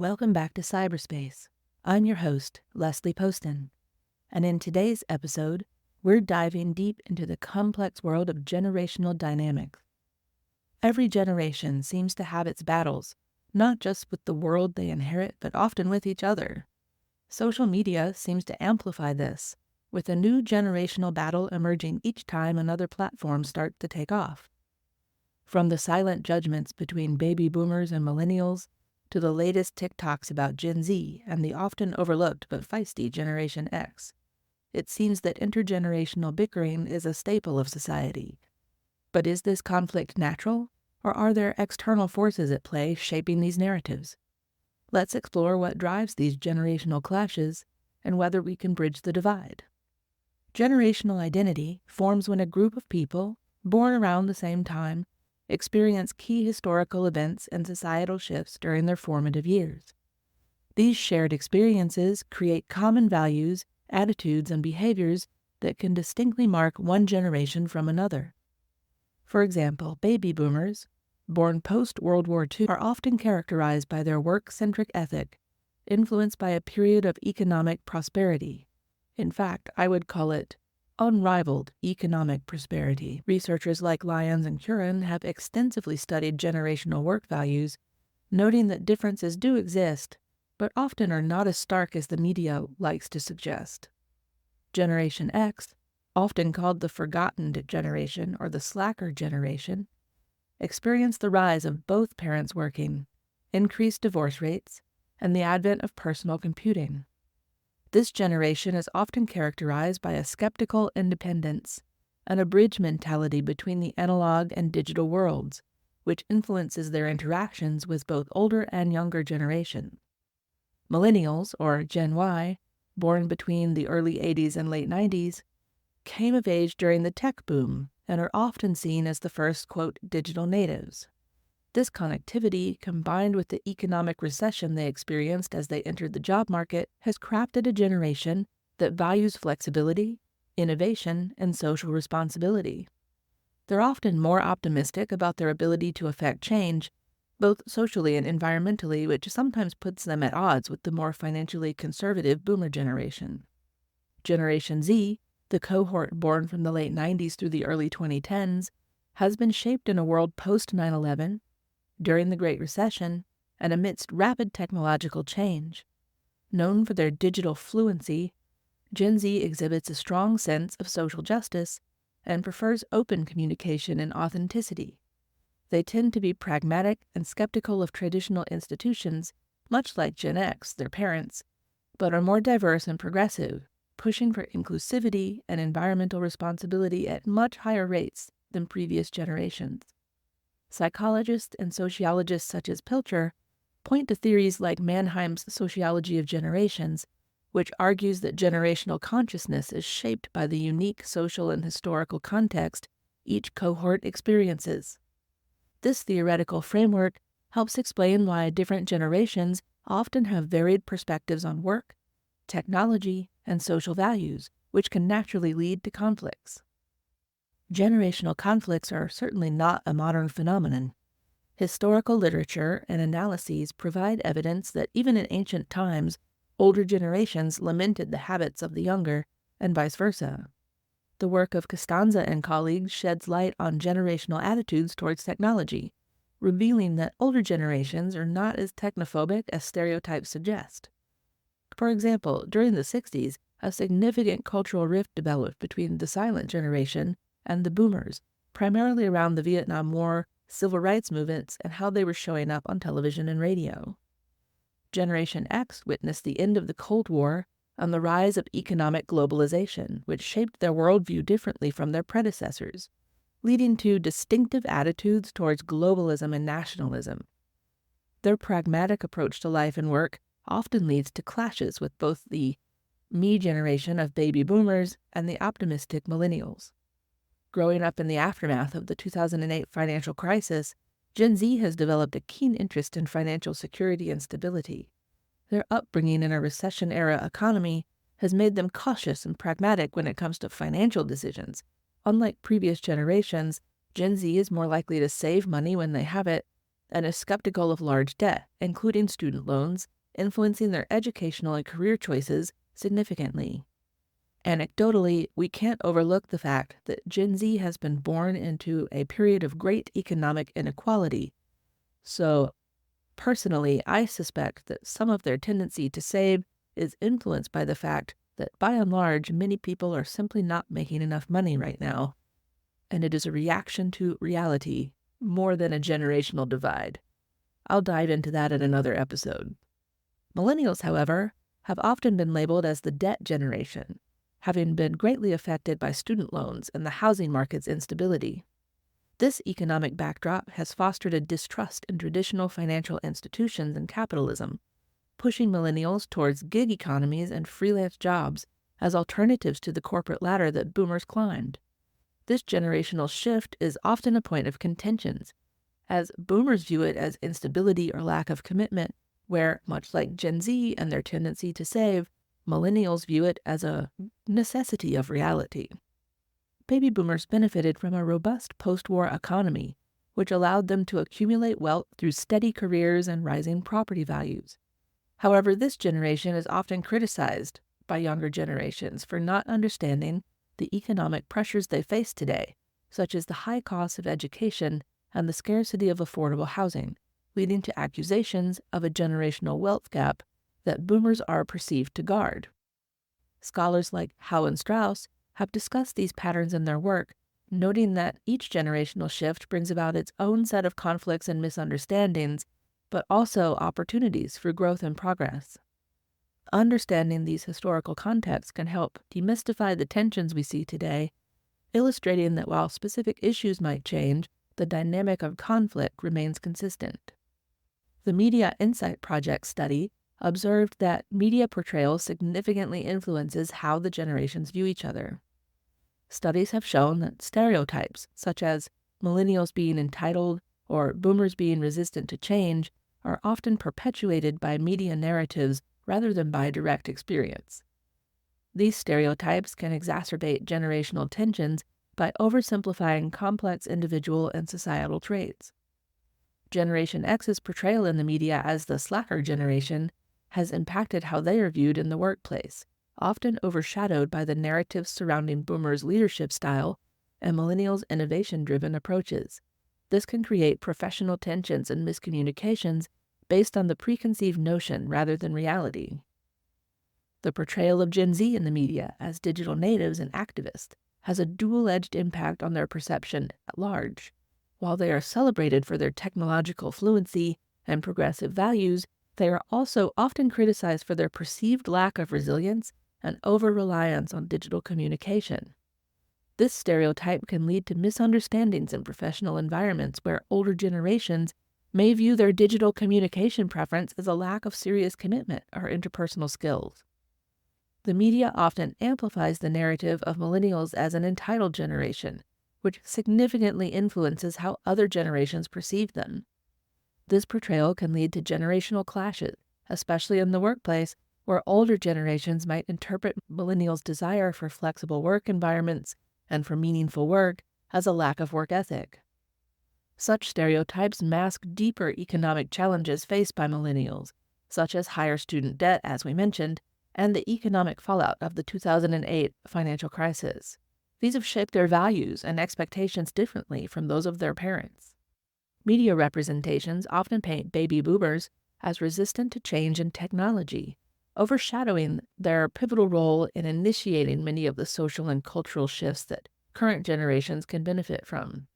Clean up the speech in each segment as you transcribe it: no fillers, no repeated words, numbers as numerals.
Welcome back to Cyberspace. I'm your host, Leslie Poston, and in today's episode, we're diving deep into the complex world of generational dynamics. Every generation seems to have its battles, not just with the world they inherit, but often with each other. Social media seems to amplify this, with a new generational battle emerging each time another platform starts to take off. From the silent judgments between baby boomers and millennials, to the latest TikToks about Gen Z and the often overlooked but feisty Generation X, it seems that intergenerational bickering is a staple of society. But is this conflict natural, or are there external forces at play shaping these narratives? Let's explore what drives these generational clashes and whether we can bridge the divide. Generational identity forms when a group of people, born around the same time, experience key historical events and societal shifts during their formative years. These shared experiences create common values, attitudes, and behaviors that can distinctly mark one generation from another. For example, baby boomers, born post-World War II, are often characterized by their work-centric ethic, influenced by a period of economic prosperity. In fact, I would call it unrivaled economic prosperity. Researchers like Lyons and Curran have extensively studied generational work values, noting that differences do exist, but often are not as stark as the media likes to suggest. Generation X, often called the forgotten generation or the slacker generation, experienced the rise of both parents working, increased divorce rates, and the advent of personal computing. This generation is often characterized by a skeptical independence, and a bridge mentality between the analog and digital worlds, which influences their interactions with both older and younger generations. Millennials, or Gen Y, born between the early 80s and late 90s, came of age during the tech boom and are often seen as the first, quote, digital natives. This connectivity, combined with the economic recession they experienced as they entered the job market, has crafted a generation that values flexibility, innovation, and social responsibility. They're often more optimistic about their ability to affect change, both socially and environmentally, which sometimes puts them at odds with the more financially conservative boomer generation. Generation Z, the cohort born from the late 90s through the early 2010s, has been shaped in a world post-9/11, during the Great Recession, and amidst rapid technological change. Known for their digital fluency, Gen Z exhibits a strong sense of social justice and prefers open communication and authenticity. They tend to be pragmatic and skeptical of traditional institutions, much like Gen X, their parents, but are more diverse and progressive, pushing for inclusivity and environmental responsibility at much higher rates than previous generations. Psychologists and sociologists such as Pilcher point to theories like Mannheim's sociology of generations, which argues that generational consciousness is shaped by the unique social and historical context each cohort experiences. This theoretical framework helps explain why different generations often have varied perspectives on work, technology, and social values, which can naturally lead to conflicts. Generational conflicts are certainly not a modern phenomenon. Historical literature and analyses provide evidence that even in ancient times, older generations lamented the habits of the younger, and vice versa. The work of Costanza and colleagues sheds light on generational attitudes towards technology, revealing that older generations are not as technophobic as stereotypes suggest. For example, during the 60s, a significant cultural rift developed between the silent generation and the boomers, primarily around the Vietnam War, civil rights movements, and how they were showing up on television and radio. Generation X witnessed the end of the Cold War and the rise of economic globalization, which shaped their worldview differently from their predecessors, leading to distinctive attitudes towards globalism and nationalism. Their pragmatic approach to life and work often leads to clashes with both the me generation of baby boomers and the optimistic millennials. Growing up in the aftermath of the 2008 financial crisis, Gen Z has developed a keen interest in financial security and stability. Their upbringing in a recession-era economy has made them cautious and pragmatic when it comes to financial decisions. Unlike previous generations, Gen Z is more likely to save money when they have it and is skeptical of large debt, including student loans, influencing their educational and career choices significantly. Anecdotally, we can't overlook the fact that Gen Z has been born into a period of great economic inequality. So, personally, I suspect that some of their tendency to save is influenced by the fact that, by and large, many people are simply not making enough money right now, and it is a reaction to reality more than a generational divide. I'll dive into that in another episode. Millennials, however, have often been labeled as the debt generation, having been greatly affected by student loans and the housing market's instability. This economic backdrop has fostered a distrust in traditional financial institutions and capitalism, pushing millennials towards gig economies and freelance jobs as alternatives to the corporate ladder that boomers climbed. This generational shift is often a point of contentions, as boomers view it as instability or lack of commitment, where, much like Gen Z and their tendency to save, millennials view it as a necessity of reality. Baby boomers benefited from a robust post-war economy, which allowed them to accumulate wealth through steady careers and rising property values. However, this generation is often criticized by younger generations for not understanding the economic pressures they face today, such as the high cost of education and the scarcity of affordable housing, leading to accusations of a generational wealth gap that boomers are perceived to guard. Scholars like Howe and Strauss have discussed these patterns in their work, noting that each generational shift brings about its own set of conflicts and misunderstandings, but also opportunities for growth and progress. Understanding these historical contexts can help demystify the tensions we see today, illustrating that while specific issues might change, the dynamic of conflict remains consistent. The Media Insight Project study observed that media portrayal significantly influences how the generations view each other. Studies have shown that stereotypes, such as millennials being entitled or boomers being resistant to change, are often perpetuated by media narratives rather than by direct experience. These stereotypes can exacerbate generational tensions by oversimplifying complex individual and societal traits. Generation X's portrayal in the media as the slacker generation has impacted how they are viewed in the workplace, often overshadowed by the narratives surrounding boomers' leadership style and millennials' innovation-driven approaches. This can create professional tensions and miscommunications based on the preconceived notion rather than reality. The portrayal of Gen Z in the media as digital natives and activists has a dual-edged impact on their perception at large. While they are celebrated for their technological fluency and progressive values, they are also often criticized for their perceived lack of resilience and over-reliance on digital communication. This stereotype can lead to misunderstandings in professional environments where older generations may view their digital communication preference as a lack of serious commitment or interpersonal skills. The media often amplifies the narrative of millennials as an entitled generation, which significantly influences how other generations perceive them. This portrayal can lead to generational clashes, especially in the workplace, where older generations might interpret millennials' desire for flexible work environments and for meaningful work as a lack of work ethic. Such stereotypes mask deeper economic challenges faced by millennials, such as higher student debt, as we mentioned, and the economic fallout of the 2008 financial crisis. These have shaped their values and expectations differently from those of their parents. Media representations often paint baby boomers as resistant to change and technology, overshadowing their pivotal role in initiating many of the social and cultural shifts that current generations can benefit from.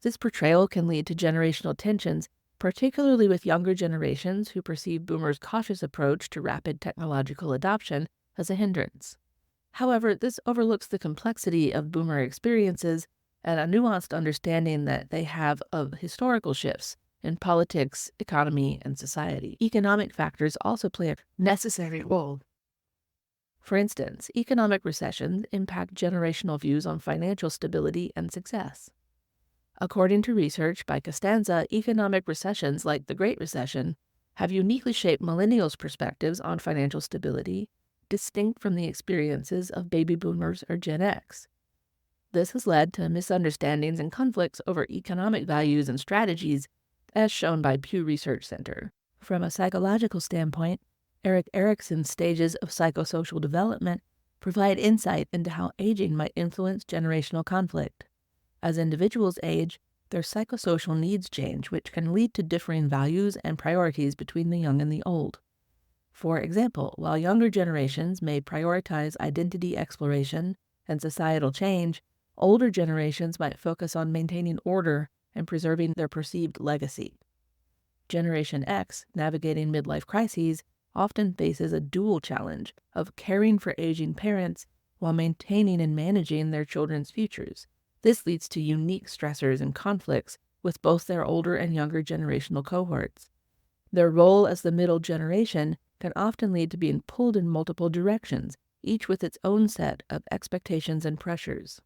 This portrayal can lead to generational tensions, particularly with younger generations who perceive boomers' cautious approach to rapid technological adoption as a hindrance. However, this overlooks the complexity of boomer experiences and a nuanced understanding that they have of historical shifts in politics, economy, and society. Economic factors also play a necessary role. For instance, economic recessions impact generational views on financial stability and success. According to research by Costanza, economic recessions like the Great Recession have uniquely shaped millennials' perspectives on financial stability, distinct from the experiences of baby boomers or Gen X. This has led to misunderstandings and conflicts over economic values and strategies, as shown by Pew Research Center. From a psychological standpoint, Erik Erikson's stages of psychosocial development provide insight into how aging might influence generational conflict. As individuals age, their psychosocial needs change, which can lead to differing values and priorities between the young and the old. For example, while younger generations may prioritize identity exploration and societal change, older generations might focus on maintaining order and preserving their perceived legacy. Generation X, navigating midlife crises, often faces a dual challenge of caring for aging parents while maintaining and managing their children's futures. This leads to unique stressors and conflicts with both their older and younger generational cohorts. Their role as the middle generation can often lead to being pulled in multiple directions, each with its own set of expectations and pressures.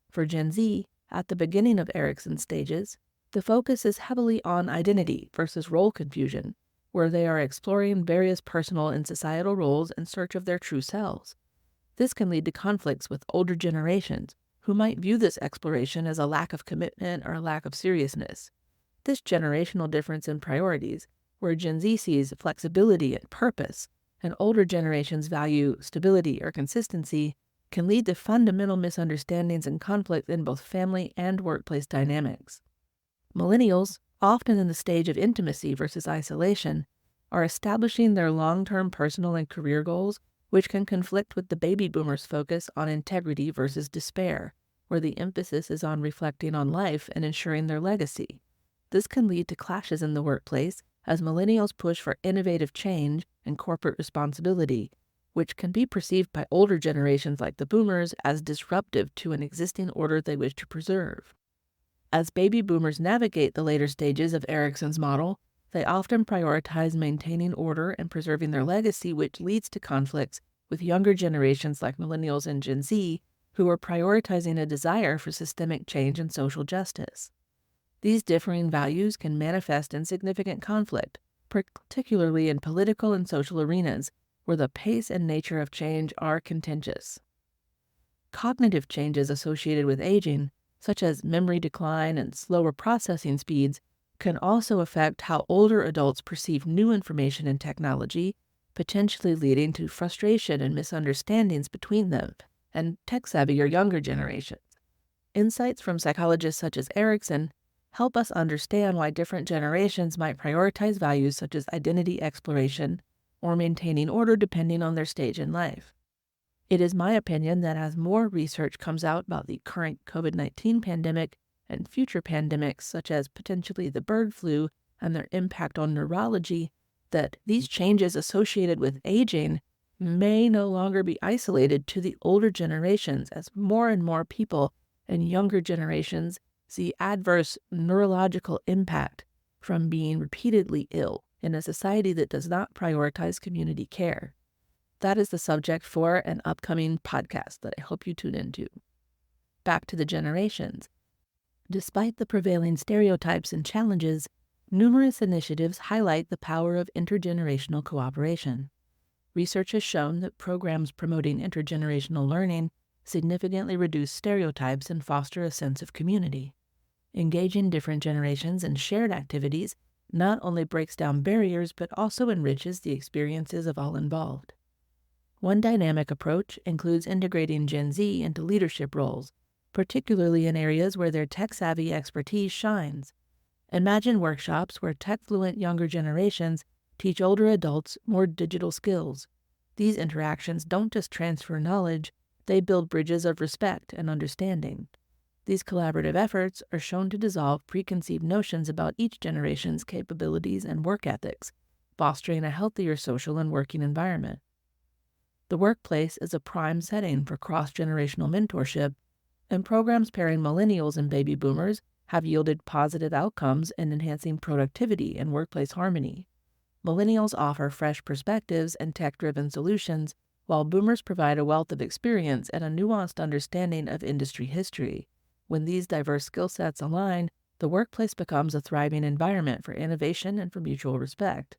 For Gen Z, at the beginning of Erikson's stages, the focus is heavily on identity versus role confusion, where they are exploring various personal and societal roles in search of their true selves. This can lead to conflicts with older generations, who might view this exploration as a lack of commitment or a lack of seriousness. This generational difference in priorities, where Gen Z sees flexibility and purpose, and older generations value stability or consistency, can lead to fundamental misunderstandings and conflict in both family and workplace dynamics. Millennials, often in the stage of intimacy versus isolation, are establishing their long-term personal and career goals, which can conflict with the baby boomers' focus on integrity versus despair, where the emphasis is on reflecting on life and ensuring their legacy. This can lead to clashes in the workplace as millennials push for innovative change and corporate responsibility, which can be perceived by older generations like the boomers as disruptive to an existing order they wish to preserve. As baby boomers navigate the later stages of Erikson's model, they often prioritize maintaining order and preserving their legacy, which leads to conflicts with younger generations like millennials and Gen Z, who are prioritizing a desire for systemic change and social justice. These differing values can manifest in significant conflict, particularly in political and social arenas, where the pace and nature of change are contentious. Cognitive changes associated with aging, such as memory decline and slower processing speeds, can also affect how older adults perceive new information and technology, potentially leading to frustration and misunderstandings between them and tech-savvy or younger generations. Insights from psychologists such as Erikson help us understand why different generations might prioritize values such as identity exploration or maintaining order depending on their stage in life. It is my opinion that as more research comes out about the current COVID-19 pandemic and future pandemics, such as potentially the bird flu and their impact on neurology, that these changes associated with aging may no longer be isolated to the older generations, as more and more people in younger generations see adverse neurological impact from being repeatedly ill in a society that does not prioritize community care. That is the subject for an upcoming podcast that I hope you tune into. Back to the generations. Despite the prevailing stereotypes and challenges, numerous initiatives highlight the power of intergenerational cooperation. Research has shown that programs promoting intergenerational learning significantly reduce stereotypes and foster a sense of community. Engaging different generations in shared activities not only breaks down barriers but also enriches the experiences of all involved. One dynamic approach includes integrating Gen Z into leadership roles, particularly in areas where their tech-savvy expertise shines. Imagine workshops where tech-fluent younger generations teach older adults more digital skills. These interactions don't just transfer knowledge, they build bridges of respect and understanding. These collaborative efforts are shown to dissolve preconceived notions about each generation's capabilities and work ethics, fostering a healthier social and working environment. The workplace is a prime setting for cross-generational mentorship, and programs pairing millennials and baby boomers have yielded positive outcomes in enhancing productivity and workplace harmony. Millennials offer fresh perspectives and tech-driven solutions, while boomers provide a wealth of experience and a nuanced understanding of industry history. When these diverse skill sets align, the workplace becomes a thriving environment for innovation and for mutual respect.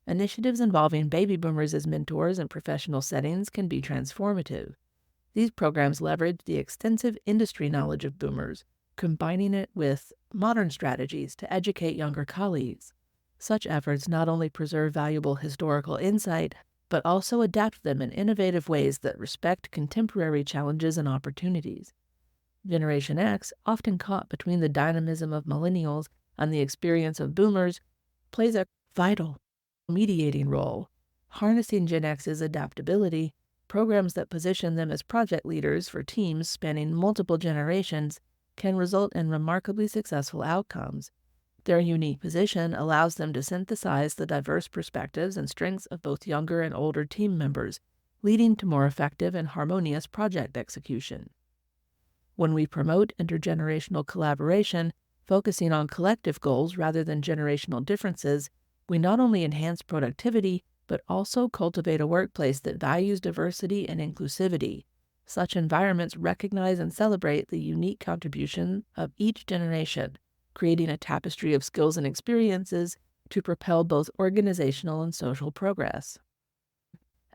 Initiatives involving baby boomers as mentors in professional settings can be transformative. These programs leverage the extensive industry knowledge of boomers, combining it with modern strategies to educate younger colleagues. Such efforts not only preserve valuable historical insight, but also adapt them in innovative ways that respect contemporary challenges and opportunities. Generation X, often caught between the dynamism of millennials and the experience of boomers, plays a vital mediating role. Harnessing Gen X's adaptability, programs that position them as project leaders for teams spanning multiple generations can result in remarkably successful outcomes. Their unique position allows them to synthesize the diverse perspectives and strengths of both younger and older team members, leading to more effective and harmonious project execution. When we promote intergenerational collaboration, focusing on collective goals rather than generational differences, we not only enhance productivity, but also cultivate a workplace that values diversity and inclusivity. Such environments recognize and celebrate the unique contribution of each generation, creating a tapestry of skills and experiences to propel both organizational and social progress.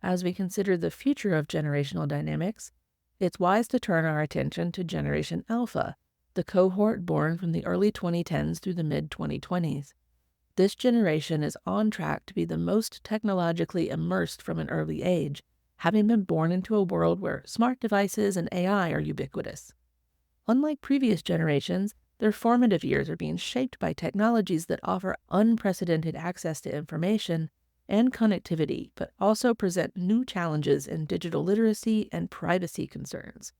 As we consider the future of generational dynamics, it's wise to turn our attention to Generation Alpha, the cohort born from the early 2010s through the mid-2020s. This generation is on track to be the most technologically immersed from an early age, having been born into a world where smart devices and AI are ubiquitous. Unlike previous generations, their formative years are being shaped by technologies that offer unprecedented access to information and connectivity, but also present new challenges in digital literacy and privacy concerns.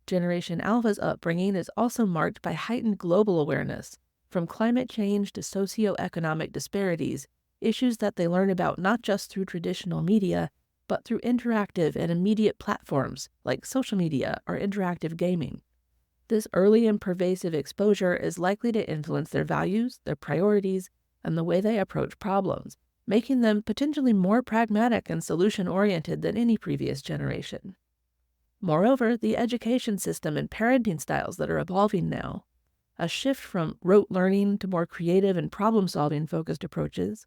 Generation Alpha's upbringing is also marked by heightened global awareness, from climate change to socioeconomic disparities, issues that they learn about not just through traditional media, but through interactive and immediate platforms like social media or interactive gaming. This early and pervasive exposure is likely to influence their values, their priorities, and the way they approach problems, making them potentially more pragmatic and solution-oriented than any previous generation. Moreover, the education system and parenting styles that are evolving now, a shift from rote learning to more creative and problem-solving focused approaches,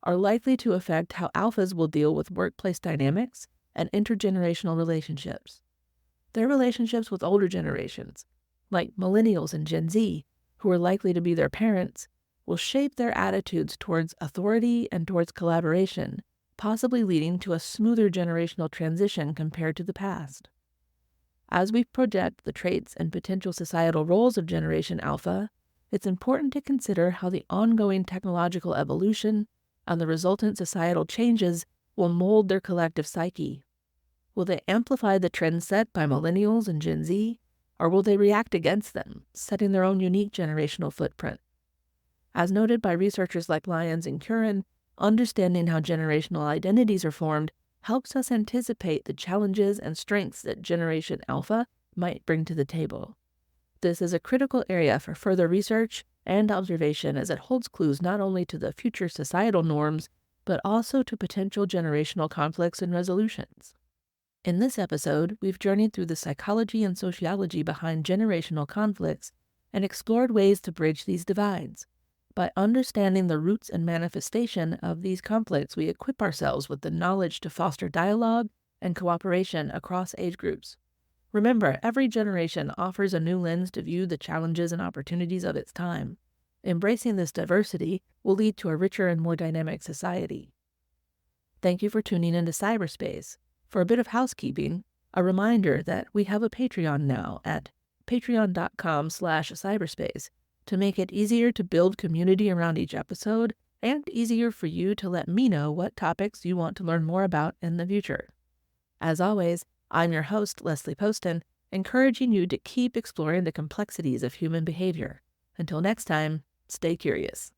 are likely to affect how alphas will deal with workplace dynamics and intergenerational relationships. Their relationships with older generations, like millennials and Gen Z, who are likely to be their parents, will shape their attitudes towards authority and towards collaboration, possibly leading to a smoother generational transition compared to the past. As we project the traits and potential societal roles of Generation Alpha, it's important to consider how the ongoing technological evolution and the resultant societal changes will mold their collective psyche. Will they amplify the trends set by millennials and Gen Z, or will they react against them, setting their own unique generational footprint? As noted by researchers like Lyons and Curran, understanding how generational identities are formed helps us anticipate the challenges and strengths that Generation Alpha might bring to the table. This is a critical area for further research and observation as it holds clues not only to the future societal norms, but also to potential generational conflicts and resolutions. In this episode, we've journeyed through the psychology and sociology behind generational conflicts and explored ways to bridge these divides. By understanding the roots and manifestation of these conflicts, we equip ourselves with the knowledge to foster dialogue and cooperation across age groups. Remember, every generation offers a new lens to view the challenges and opportunities of its time. Embracing this diversity will lead to a richer and more dynamic society. Thank you for tuning into PsyberSpace. For a bit of housekeeping, a reminder that we have a Patreon now at patreon.com/cyberspace to make it easier to build community around each episode and easier for you to let me know what topics you want to learn more about in the future. As always, I'm your host, Leslie Poston, encouraging you to keep exploring the complexities of human behavior. Until next time, stay curious.